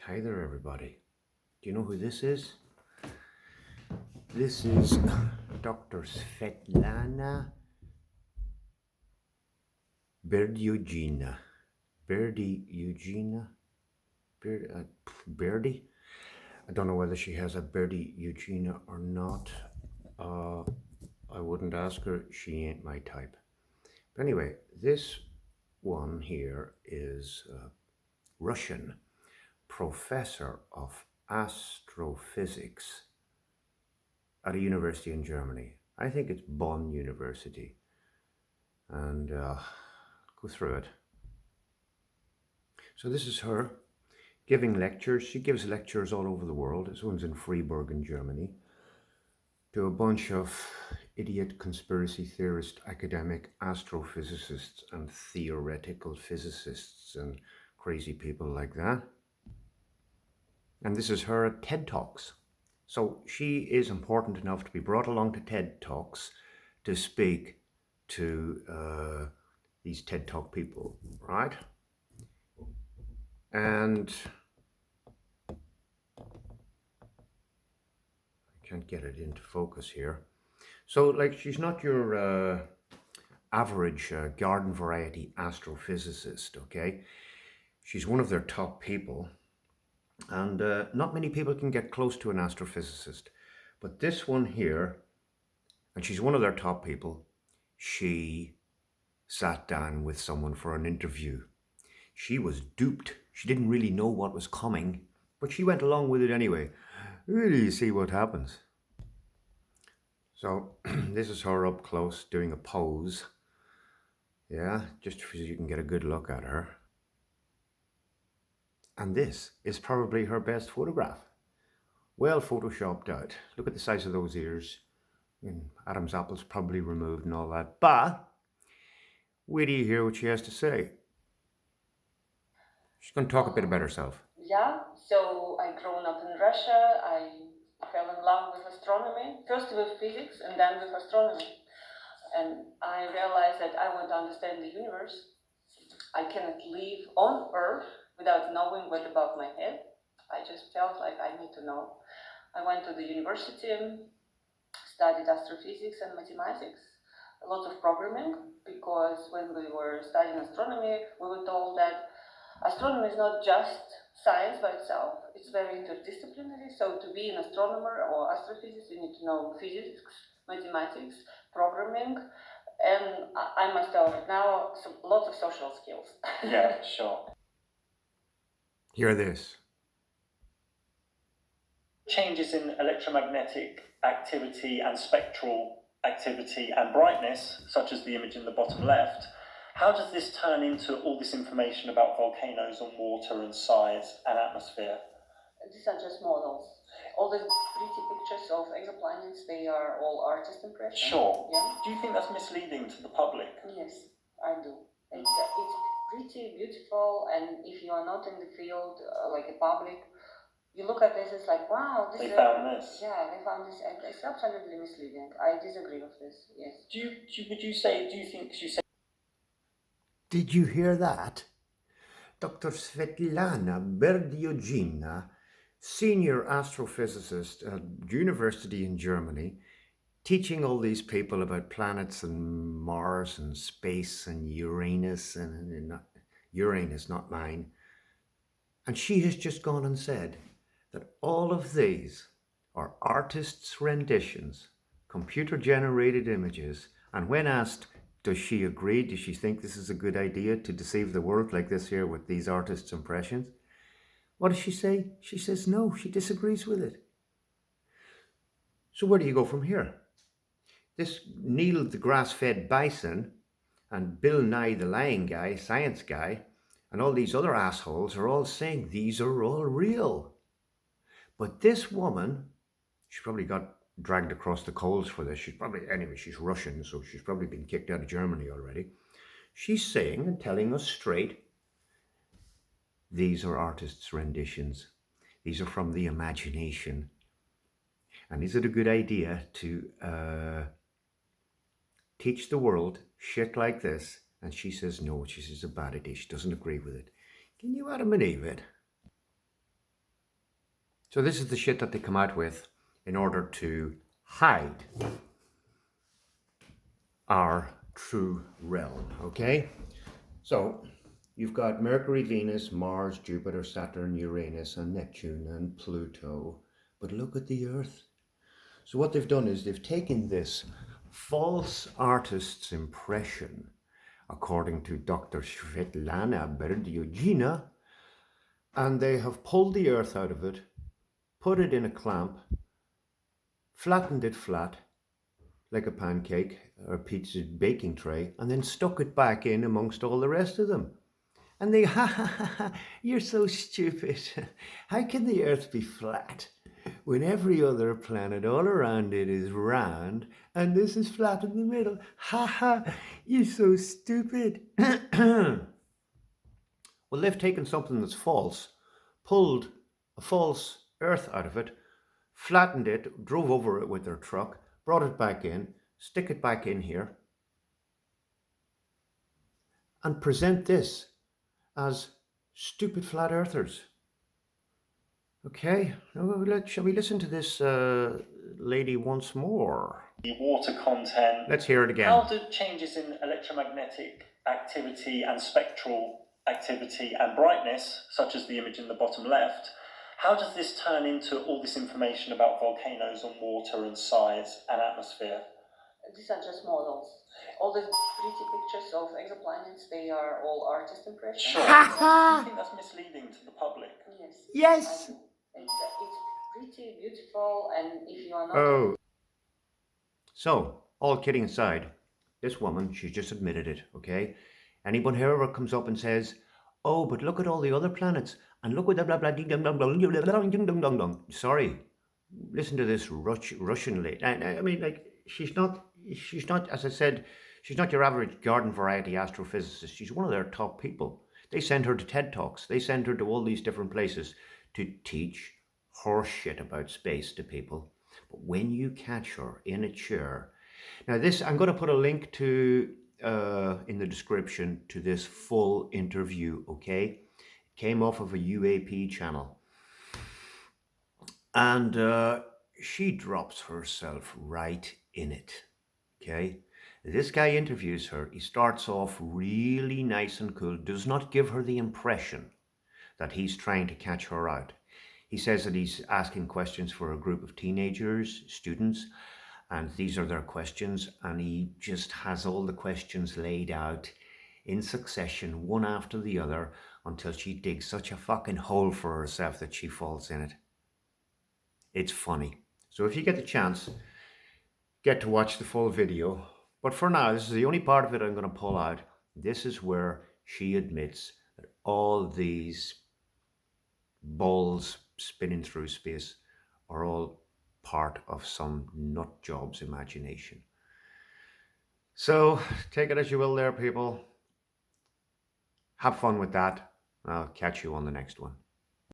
Hi there, everybody. Do you know who this is? This is Dr. Svetlana Berdyugina. Berdyugina? Berdy? I don't know whether she has a Berdyugina or not. I wouldn't ask her. She ain't my type. But anyway, this one here is a Russian professor of astrophysics at a university in Germany. I think it's Bonn University. And go through it. So this is her giving lectures. She gives lectures all over the world. This one's in Freiburg in Germany to a bunch of idiot conspiracy theorist, academic astrophysicists and theoretical physicists and crazy people like that. And this is her at TED Talks. So she is important enough to be brought along to TED Talks to speak to these TED Talk people, right? And I can't get it into focus here. So, like, she's not your average garden variety astrophysicist, okay? She's one of their top people. And not many people can get close to an astrophysicist. But this one here, and she's one of their top people, she sat down with someone for an interview. She was duped. She didn't really know what was coming, but she went along with it anyway. Really see what happens. So this is her up close doing a pose. Yeah, just so you can get a good look at her. And this is probably her best photograph. Well photoshopped out. Look at the size of those ears. And Adam's apple's probably removed and all that. But wait till you hear what she has to say. She's going to talk a bit about herself. Yeah, so I grown up in Russia. I fell in love with astronomy, first with physics and then with astronomy. And I realized that I want to understand the universe. I cannot live on Earth without knowing what above my head. I just felt like I need to know. I went to the university, studied astrophysics and mathematics, a lot of programming, because when we were studying astronomy, we were told that astronomy is not just science by itself, it's very interdisciplinary. So to be an astronomer or astrophysicist, you need to know physics, mathematics, programming, and I must tell you now, lots of social skills. Yeah, sure. Hear this. Changes in electromagnetic activity and spectral activity and brightness, such as the image in the bottom left, how does this turn into all this information about volcanoes and water and size and atmosphere? These are just models. All the pretty pictures of exoplanets, they are all artist impressions. Sure. Yeah. Do you think that's misleading to the public? Yes, I do. It's pretty beautiful, and if you are not in the field, like a public, you look at this, it's like, wow, this They is found this. Yeah, they found this, and it's absolutely misleading. I disagree with this, yes. Do you think she said? Did you hear that? Dr. Svetlana Berdyugina, senior astrophysicist at university in Germany, teaching all these people about planets and Mars and space and Uranus and not, Uranus, not mine. And she has just gone and said that all of these are artists' renditions, computer-generated images, and when asked, does she agree? Does she think this is a good idea to deceive the world like this here with these artists' impressions? What does she say? She says no, she disagrees with it. So where do you go from here? This Neil the grass-fed bison and Bill Nye the lying guy, science guy, and all these other assholes are all saying these are all real. But this woman, she probably got dragged across the coals for this. She's Russian, so she's probably been kicked out of Germany already. She's saying and telling us straight, these are artists' renditions. These are from the imagination. And is it a good idea to teach the world shit like this? And she says no, she says it's a bad idea. She doesn't agree with it. Can you Adam and Eve it? So this is the shit that they come out with in order to hide our true realm, okay? So you've got Mercury, Venus, Mars, Jupiter, Saturn, Uranus, and Neptune, and Pluto. But look at the Earth. So what they've done is they've taken this false artist's impression, according to Dr. Svetlana Berdiogina, and they have pulled the Earth out of it, put it in a clamp, flattened it flat, like a pancake or pizza baking tray, and then stuck it back in amongst all the rest of them. And they, ha ha ha, ha, you're so stupid. How can the Earth be flat when every other planet all around it is round and this is flat in the middle? Ha ha, you're so stupid. Well, they've taken something that's false, pulled a false Earth out of it, flattened it, drove over it with their truck, brought it back in, stick it back in here, and present this as stupid flat earthers. Okay, shall we listen to this lady once more? The water content. Let's hear it again. How do changes in electromagnetic activity and spectral activity and brightness, such as the image in the bottom left, how does this turn into all this information about volcanoes and water and size and atmosphere? These are just models. All these pretty pictures of exoplanets, they are all artist impressions. Sure. Do you think that's misleading to the public? Yes. Yes. I do. It's pretty beautiful, and if you are not... Oh. So, all kidding aside, this woman, she's just admitted it, okay? Anyone here ever comes up and says, oh, but look at all the other planets, and look at the blah blah ding dong dong dong dong dong dong dong. Sorry, listen to this Russian lady. I mean, like, she's not, as I said, she's not your average garden variety astrophysicist. She's one of their top people. They send her to TED Talks. They send her to all these different places to teach horse shit about space to people. But when you catch her in a chair, now this, I'm going to put a link to in the description to this full interview, okay? It came off of a UAP channel. And she drops herself right in it, okay? This guy interviews her. He starts off really nice and cool, does not give her the impression that he's trying to catch her out. He says that he's asking questions for a group of teenagers, students, and these are their questions, and he just has all the questions laid out in succession, one after the other, until she digs such a fucking hole for herself that she falls in it. It's funny. So if you get the chance, get to watch the full video. But for now, this is the only part of it I'm going to pull out. This is where she admits that all these balls spinning through space are all part of some nut job's imagination. So take it as you will there, people. Have fun with that. I'll catch you on the next one.